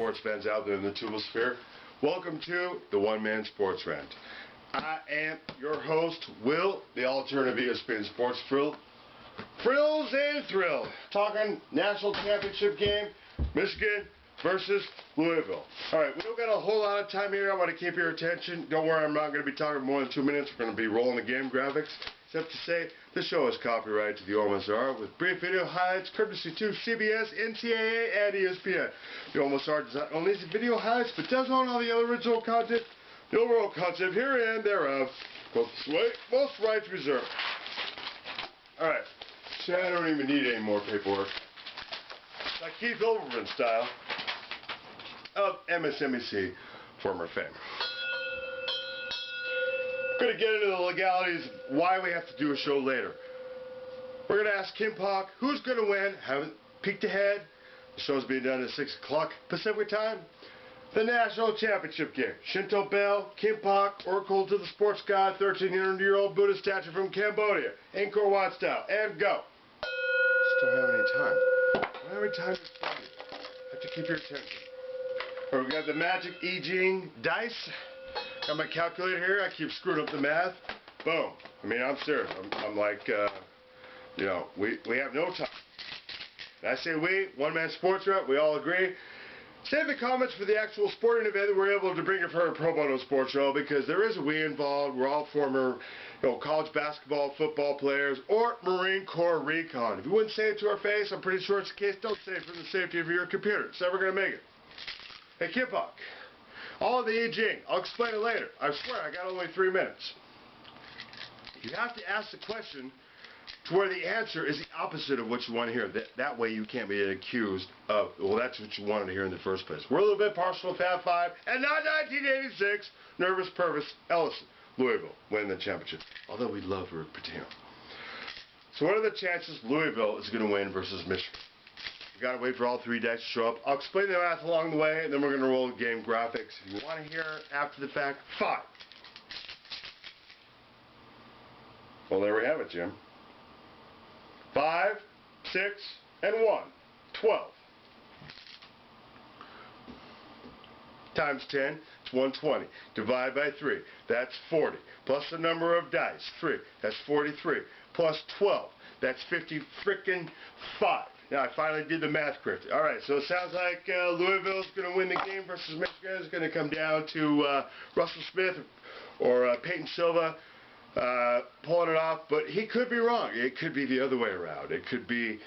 sports fans out there in the Toulosphere. Welcome to the One Man Sports Rant. I am your host, Will, the alternative ESPN Sports Thrill. Frills and thrill. Talking national championship game, Michigan versus Louisville. Alright, we don't got a whole lot of time here. I want to keep your attention. Don't worry, I'm not going to be talking more than 2 minutes. We're going to be rolling the game graphics. Except to say, this show is copyrighted to the OMSR with brief video highlights courtesy to CBS, NCAA, and ESPN. The OMSR does not own these video highlights, but does own all the other original content. The overall concept herein thereof, most rights reserved. Alright, so I don't even need any more paperwork. Like Keith Olbermann style of MSNBC former fame. We're going to get into the legalities of why we have to do a show later. We're going to ask Kim Pak who's going to win. Haven't peeked ahead. The show's being done at 6 o'clock Pacific time. The national championship game. Shinto Bell, Kim Pak, Oracle to the sports god, 1300-year-old Buddhist statue from Cambodia. Angkor Wat style. And go. Just don't have any time. Don't have any time to study. Have to keep your attention. Alright, we got the magic I Ching dice. Got my calculator here. I keep screwing up the math. Boom. I mean, I'm serious. I'm like, you know, we have no time. And I say we, One Man Sports Rep, we all agree. Save the comments for the actual sporting event that we're able to bring it for a pro bono sports show, because there is a we involved. We're all former, college basketball, football players, or Marine Corps recon. If you wouldn't say it to our face, I'm pretty sure it's the case. Don't say it from the safety of your computer. It's never going to make it. Hey, Kim Pak. All of the I Ching. I'll explain it later. I swear, I got only 3 minutes. You have to ask the question to where the answer is the opposite of what you want to hear. That way you can't be accused of, well, that's what you wanted to hear in the first place. We're a little bit partial to Fab 5, and not 1986, Nervous Purvis, Ellison, Louisville, win the championship. Although we love Coach Pitino. So what are the chances Louisville is going to win versus Michigan? We've got to wait for all 3 dice to show up. I'll explain the math along the way, and then we're going to roll the game graphics. If you want to hear after the fact, fine. Well, there we have it, Jim. 5, 6, and 1. 12. Times 10, it's 120. Divide by 3, that's 40. Plus the number of dice, 3, that's 43. Plus 12, that's 50 frickin' 5. Now, I finally did the math correctly. Alright, so it sounds like Louisville's going to win the game versus Michigan. It's going to come down to Russell Smith or Peyton Silva pulling it off, but he could be wrong. It could be the other way around. It could be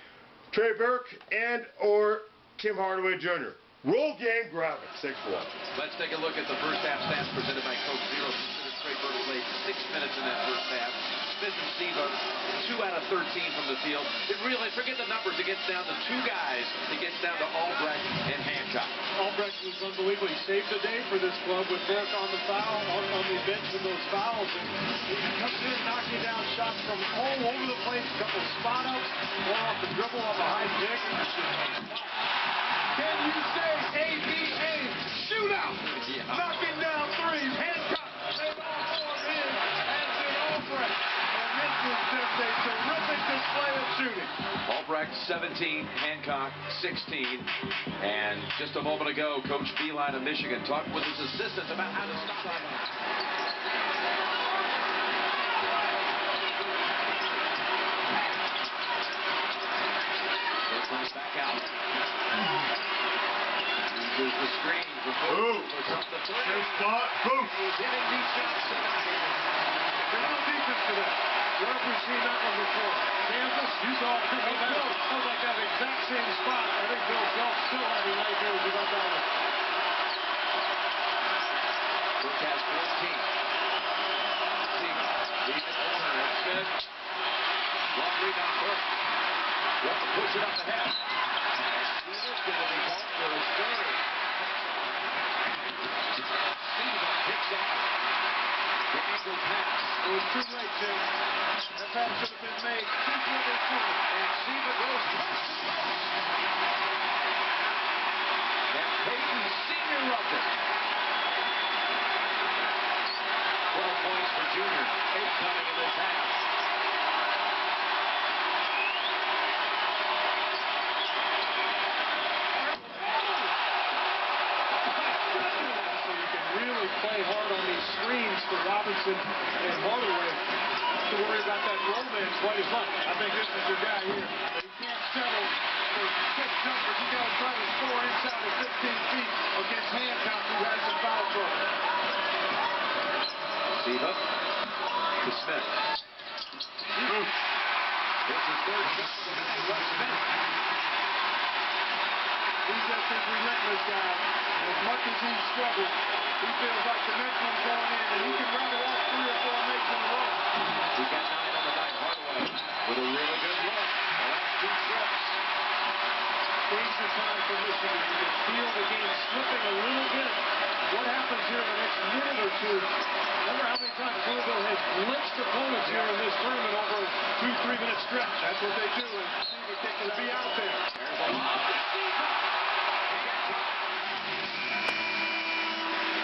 Trey Burke and or Tim Hardaway Jr. Roll game graphics. Thanks for watching. Let's take a look at the first half stats presented by Coach Pitino. Trey Burke played 6 minutes in that first half. Smith and Steve are 2 out of 13 from the field. It really, forget the numbers, it gets down to 2 guys. It gets down to Albrecht and Hancock. Albrecht was unbelievable. He saved the day for this club with Burke on the foul, on the bench with those fouls. And he comes in and knocking down shots from all over the place. A couple of spot ups, one off the dribble off a high pick. Can you say ABA shootout? Yeah. Knocking down threes. Hancock made all 4 in, as did Albrecht. This was just a terrific display of shooting. Albrecht 17, Hancock 16. And just a moment ago, Coach Bilas of Michigan talked with his assistants about how to stop that. Comes back out. Uses the screen for Boom. Puts up the 3. Spot. Boom. He's hitting these shots tonight. There's no defense for that. Where have we seen that one before? Kansas, you saw it coming back. Sounds like that exact same spot. I think Bill Self still having nightmares about that one. Burke has 14. Leave it corner. That's Smith. Long rebound Burke. Want to push it up ahead. Smith going to be called for his third. Steve picks up. The ankle pass. It was too late, Jim. That pass should have been made. And Siva goes to and Peyton Sr. Rucker. 12 points for Junior. 8 coming in this half. play hard on these screens for Robinson and Hardaway. Not to worry about that roll man quite as much. I think this is your guy here. But he can't settle for 6 jumpers. He's got to try to score inside of 15 feet against Hancock, who has some foul trouble. Siva to Smith. It's his third shot of the night. Well spent. He's just this relentless guy. As much as he's struggled, he feels like the next one's going in, and he can rattle off 3 or 4 makes in a row. He's got 9 on the night. Hardaway with a really good look. The last 2 trips. Danger time for Michigan. You can feel the game slipping a little bit. What happens here in the next minute or two? Remember how many times Louisville has blitzed opponents here in this tournament over a 2-3 minute stretch. That's what they do, and Siva gets to be out there. There's a lob to Siva.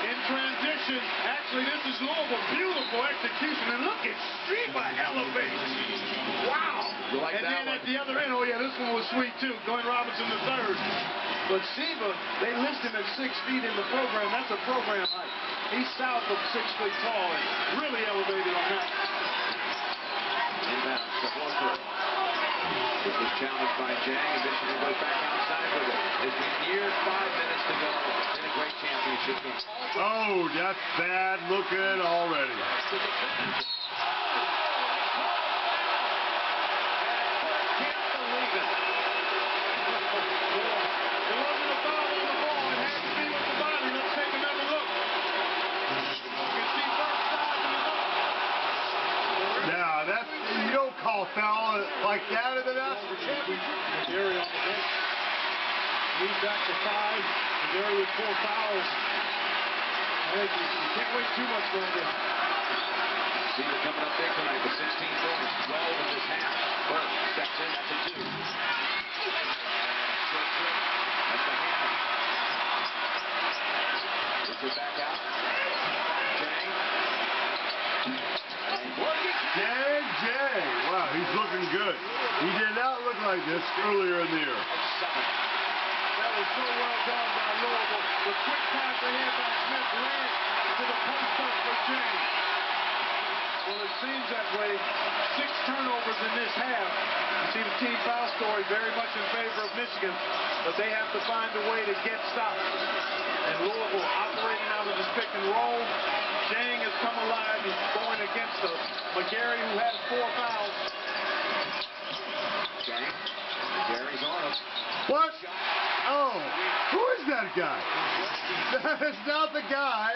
In transition, actually this is Louisville. Beautiful execution, and look at Siva elevates. Wow. You like and that then one? at the other end, oh yeah, this one was sweet too. Glenn Robinson the third. But Siva, they list him at 6 feet in the program. That's a program height. He's south of 6 feet tall and really elevated on that. Inbound to Horford. This was challenged by Jang, and Michigan goes back outside with it. As we near 5 minutes to go in a great championship game. Oh, that's bad looking already. To defend. Can't believe it. There wasn't a foul on the ball. It had to be with the body. Let's take another look. You can see both sides of the ball. Now, that's, you don't call foul like that in the national championship. Gary on the bench. Lead back to 5. Gary with 4 fouls. I think you can't wait too much longer. Siva coming up big tonight with 16 points, 12 in this half. Burke steps in, that's a 2. Short trip, that's the hammer. Gets it back out. Jang. And working. Jay. Wow, he's looking good. He did not look like this earlier in the year. 7. That was so well done by Louisville. The quick pass ahead by Smith led to the post up for James. Well, it seems that way. 6 turnovers in this half. You see the team foul story very much in favor of Michigan, but they have to find a way to get stops. And Louisville operating out of this pick and roll. Jang has come alive. He's going against a McGarry who has 4 fouls. Jang. Gary's on him. What? Oh, who is that guy? That is not the guy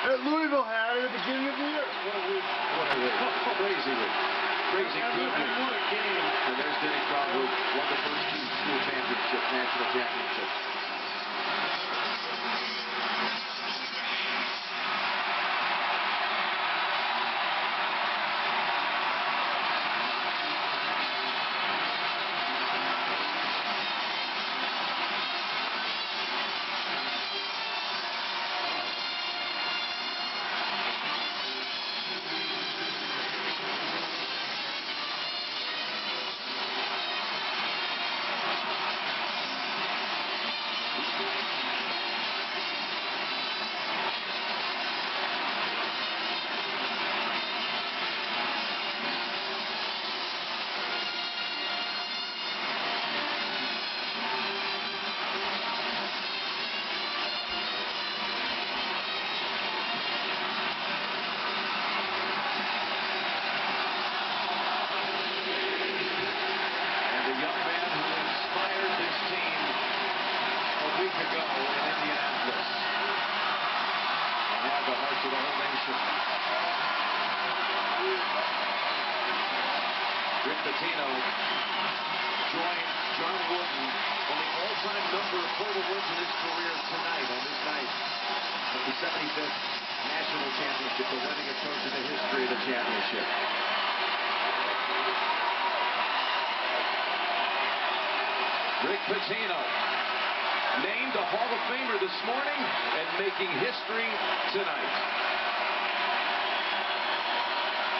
that Louisville had at the beginning of the year. What a week. Crazy week. Crazy good week. What a game. And there's Denny Crum, who won the first 2 school championships, national championships. Pitino joined John Wooden in the all-time number of total wins in his career tonight, on this night of the 75th National Championship, the winningest coach in the history of the championship. Rick Pitino, named a Hall of Famer this morning and making history tonight.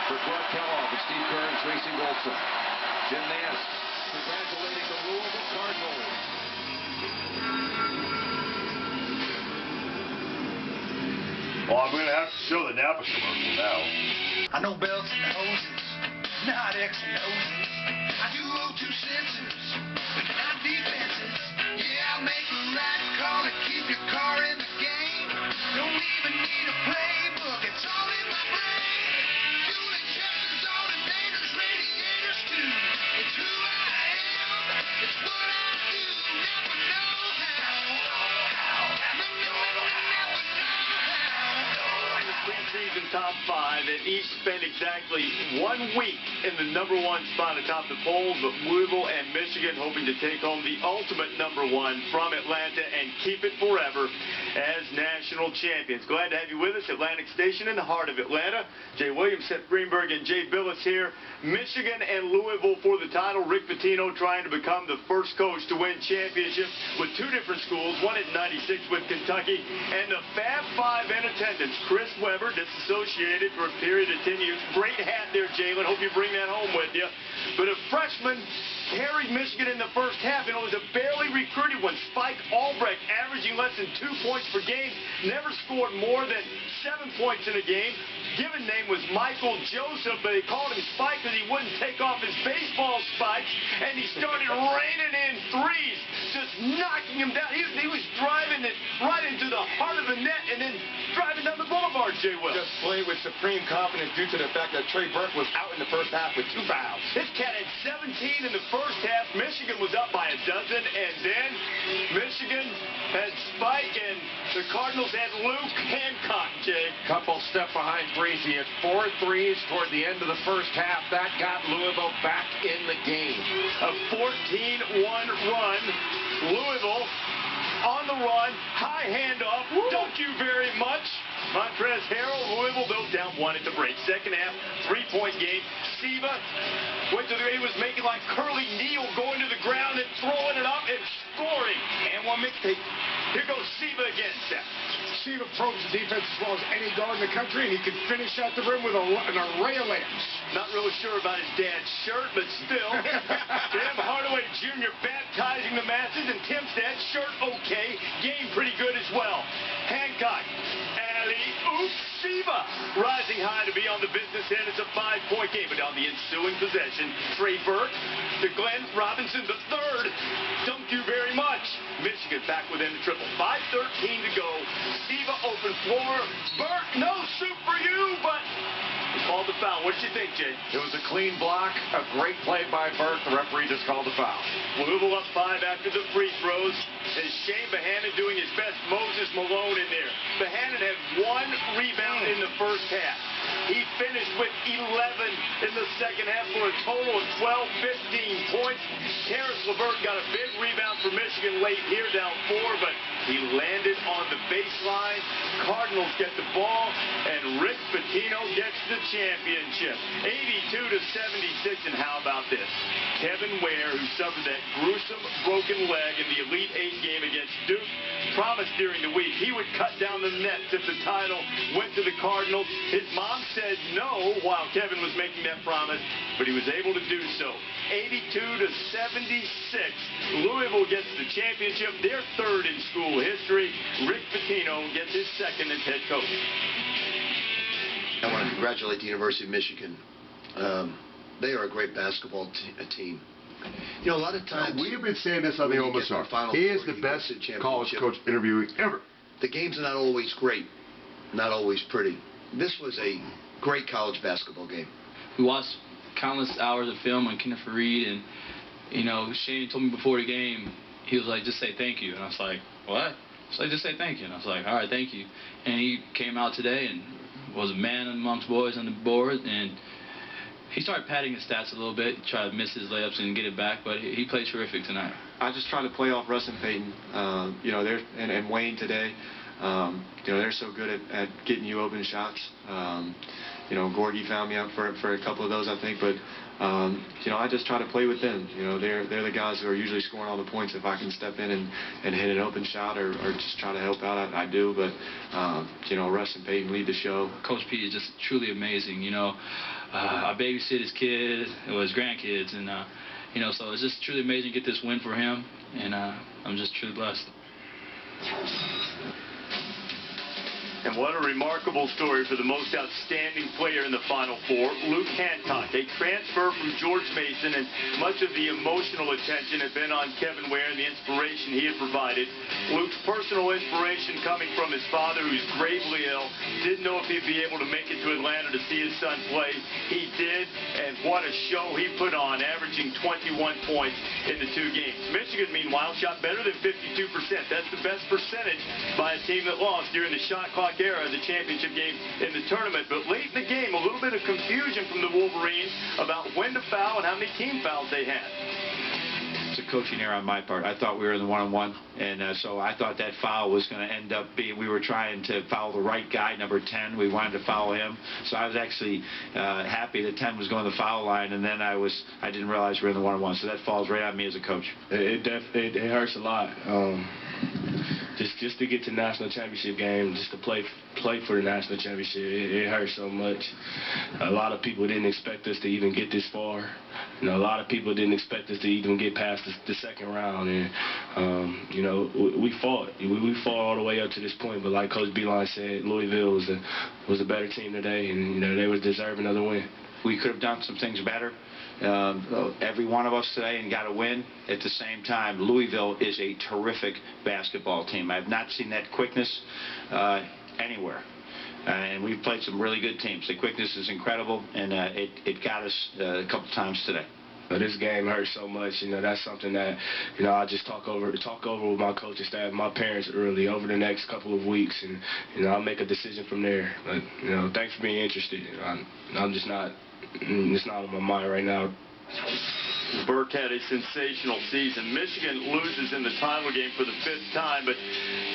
For Clark Kellogg and Steve Kerr and Tracy Wilson, Jim Nance congratulating the Louisville Cardinals. Well, I'm going to have to show the Napa commercial now. I know belts and hoses, not X and O's. I do O2 sensors, but not defenses. Yeah, I'll make the right call to keep your car in the game. Don't even need a playbook, it's all in my brain. Fuel injectors, alternators, radiators too. It's who I am, it's what I do. Never know how. Never know how. In the preseason top 5, and each spent exactly 1 week in the #1 spot atop the polls, but Louisville and Michigan hoping to take home the ultimate #1 from Atlanta and keep it forever as national champions. Glad to have you with us, Atlantic Station in the heart of Atlanta. Jay Williams, Seth Greenberg, and Jay Bilas here. Michigan and Louisville for the title. Rick Pitino trying to become the first coach to win championships with 2 different schools, one in '96 with Kentucky, and the Fab Five in attendance. Chris Webber, disassociated for a period of 10 years. Great hat there, Jalen. Hope you bring that home with you. But a freshman carried Michigan in the first half, and it was a barely recruited one. Spike Albrecht, averaging less than 2 points per game, never scored more than 7 points in a game. Given name was Michael Joseph, but they called him Spike because he wouldn't take off his baseball spikes, and he started raining in threes, just knocking him down. He was driving it right into the heart of the net and then driving down the boulevard, Jay Will. Just played with supreme confidence due to the fact that Trey Burke was out in the first half with 2 fouls. This cat had 17 in the first half. Michigan was up by a dozen, and then Michigan had Spike, and the Cardinals had Luke Hancock, Jay. Couple step behind Breezy at 4 threes toward the end of the first half. That got Louisville back in the game. A 14-1 run. Louisville on the run. High handoff. Don't you very much. Montrezl Harrell, Louisville, though, down 1 at the break. Second half, 3-point game. Siva went to the, he was making like Curly Neal, going to the ground and throwing it up and scoring. And 1 mixtape. Here goes Siva again, Seth. Siva probes the defense as well as any guard in the country, and he can finish out the rim with an array of layups. Not really sure about his dad's shirt, but still. Tim Hardaway Jr. baptizing the masses, and Tim's dad's shirt okay. Game pretty good as well. Hancock. Alley-oop, Siva rising high to be on the business end. It's a 5-point game, but on the ensuing possession, Trey Burke to Glenn Robinson III. Thank you very much. Michigan back within the triple. 5:13 to go. Siva open floor. Burke, no soup for you, but he called the foul. What did you think, Jay? It was a clean block, a great play by Burke. The referee just called a foul. Louisville up 5 after the free throws. And Shane Bohannon doing his best. Moses Malone in there. Bohannon had 1 rebound in the first half. He finished with 11 in the second half for a total of 12-15 points. Terrence LeVert got a big rebound for Michigan late here, down 4, but he landed on the baseline. Cardinals get the ball, and Rick Pitino gets the championship. 82-76, and how about this? Kevin Ware, who suffered that gruesome broken leg in the Elite 8 game against Duke, promised during the week he would cut down the nets if the title went to the Cardinals. His mom said no while Kevin was making that promise, but he was able to do so. 82-76. Louisville gets the championship, their 3rd in school history. Rick Pitino gets his 2nd as head coach. I want to congratulate the University of Michigan. They are a great basketball team. You know, a lot of times... We have been saying this on the OMSR. He is the best college coach interviewing ever. The games are not always great, not always pretty. This was a great college basketball game. We watched countless hours of film on Kenneth Fareed, and, you know, Shane told me before the game, he was like, just say thank you. And I was like, what? So just say thank you. And I was like, all right, thank you. And he came out today and was a man amongst boys on the board, and he started padding his stats a little bit, tried to miss his layups and get it back, but he played terrific tonight. I just try to play off Russ and Peyton, you know, and Wayne today. You know, they're so good at getting you open shots. You know, Gorgie found me out for a couple of those, I think, but you know, I just try to play with them. You know, they're the guys who are usually scoring all the points. If I can step in and hit an open shot or just try to help out, I do. But you know, Russ and Peyton lead the show. Coach P is just truly amazing. You know, I babysit his kids, or his grandkids, and you know, so it's just truly amazing to get this win for him, and I'm just truly blessed. And And what a remarkable story for the most outstanding player in the Final Four, Luke Hancock. A transfer from George Mason, and much of the emotional attention had been on Kevin Ware and the inspiration he had provided. Luke's personal inspiration coming from his father, who's gravely ill, didn't know if he'd be able to make it to Atlanta to see his son play. He did, and what a show he put on, averaging 21 points in the 2 games. Michigan, meanwhile, shot better than 52%. That's the best percentage by a team that lost during the shot clock era of the championship game in the tournament. But late in the game, a little bit of confusion from the Wolverines about when to foul and how many team fouls they had. It's a coaching error on my part. I thought we were in the one-on-one, and so I thought that foul was going to end up being, we were trying to foul the right guy, number 10. We wanted to foul him. So I was actually happy that 10 was going to the foul line, and then I didn't realize we were in the one-on-one. So that falls right on me as a coach. It hurts a lot. Just to get to the national championship game, just to play for the national championship, it hurts so much. A lot of people didn't expect us to even get this far. You know, a lot of people didn't expect us to even get past the second round. And you know, we fought. We fought all the way up to this point. But like Coach Bilas said, Louisville was a better team today, and you know, they were deserving of the win. We could have done some things better. Every one of us today and got a win. At the same time, Louisville is a terrific basketball team. I've not seen that quickness anywhere. And we've played some really good teams. The quickness is incredible, and it got us a couple times today. This game hurts so much. You know, that's something that, you know, I just talk over with my coaching staff, my parents early over the next couple of weeks, and you know, I'll make a decision from there. But you know, thanks for being interested. I'm just not. It's not on my mind right now. Burke had a sensational season. Michigan loses in the title game for the 5th time, but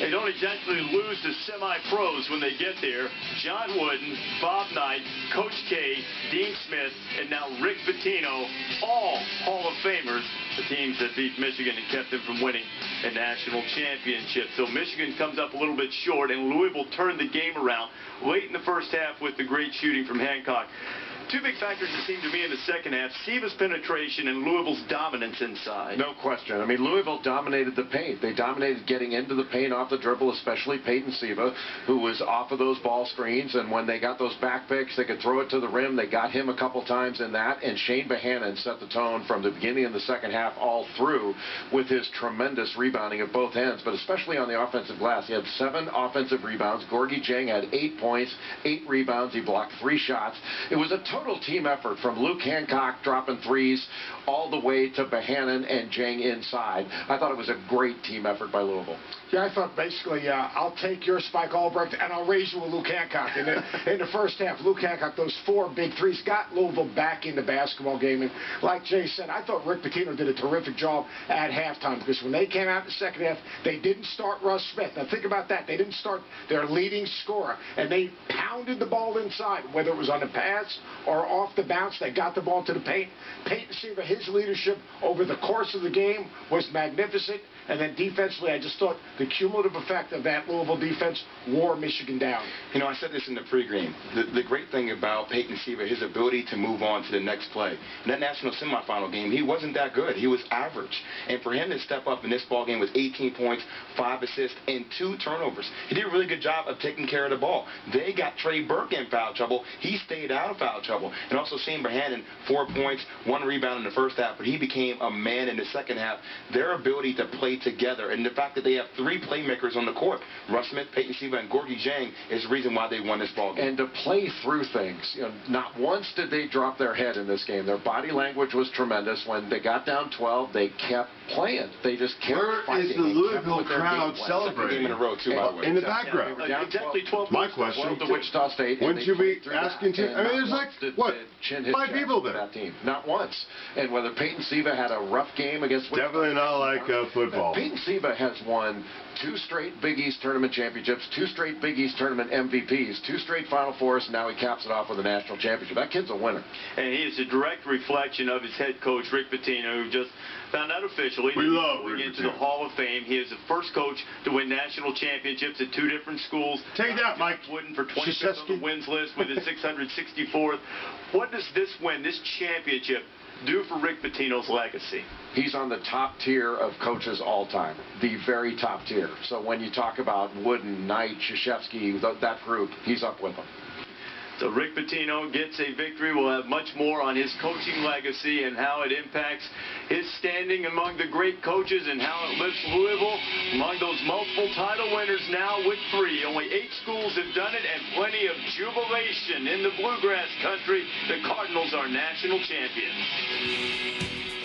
they don't exactly lose to semi-pros when they get there. John Wooden, Bob Knight, Coach K, Dean Smith, and now Rick Pitino, all Hall of Famers, the teams that beat Michigan and kept them from winning a national championship. So Michigan comes up a little bit short, and Louisville turned the game around late in the first half with the great shooting from Hancock. 2 big factors, it seemed to me, in the second half: Siva's penetration and Louisville's dominance inside. No question. I mean, Louisville dominated the paint. They dominated getting into the paint off the dribble, especially Peyton Siva, who was off of those ball screens. And when they got those back picks, they could throw it to the rim. They got him a couple times in that. And Shane Bohannon set the tone from the beginning of the second half all through with his tremendous rebounding at both ends, but especially on the offensive glass. He had 7 offensive rebounds. Gorgie Jang had 8 points, 8 rebounds. He blocked 3 shots. It was a total team effort from Luke Hancock dropping threes all the way to Bohannon and Jang inside. I thought it was a great team effort by Louisville. Yeah, I thought basically, I'll take your Spike Albrecht and I'll raise you with Luke Hancock. In the first half, Luke Hancock, those 4 big threes got Louisville back in the basketball game. And like Jay said, I thought Rick Pitino did a terrific job at halftime, because when they came out in the second half, they didn't start Russ Smith. Now think about that. They didn't start their leading scorer, and they pounded the ball inside, whether it was on the pass or off the bounce. They got the ball to the paint. Peyton Siva, his leadership over the course of the game was magnificent. And then defensively, I just thought the cumulative effect of that Louisville defense wore Michigan down. You know, I said this in the pregame. The great thing about Peyton Siva, his ability to move on to the next play. In that national semifinal game, he wasn't that good. He was average. And for him to step up in this ball game with 18 points, 5 assists, and 2 turnovers, he did a really good job of taking care of the ball. They got Trey Burke in foul trouble. He stayed out of foul trouble. And also seeing Bohannon, 4 points, 1 rebound in the first half, but he became a man in the second half. Their ability to play together, and the fact that they have 3 playmakers on the court, Russ Smith, Peyton Siva, and Gorgie Jang, is the reason why they won this ball game. And to play through things, you know, not once did they drop their head in this game. Their body language was tremendous. When they got down 12, they kept playing. They just kept fighting. Where is the Louisville crowd celebrating? Game in a row, too, by the way. In the background. Exactly 12 My question, to Wichita State. wouldn't you be asking to? I mean, there's like, what, 5 people there? That team. Not once. And whether Peyton Siva had a rough game against Wichita, definitely not like football. Peyton Siva has won 2 straight Big East tournament championships, 2 straight Big East tournament MVPs, 2 straight Final Fours, and now he caps it off with a national championship. That kid's a winner. And he is a direct reflection of his head coach, Rick Pitino, who just found out officially going into the Hall of Fame. He is the first coach to win national championships at 2 different schools. Take that, Mike. Wooden for 25th on the wins list with his 664th. What does this win, this championship, do for Rick Pitino's legacy? He's on the top tier of coaches all time, the very top tier. So when you talk about Wooden, Knight, Krzyzewski, that group, he's up with them. So Rick Pitino gets a victory. We'll have much more on his coaching legacy and how it impacts his standing among the great coaches and how it lifts Louisville among those multiple title winners now with 3. Only 8 schools have done it, and plenty of jubilation in the Bluegrass country. The Cardinals are national champions.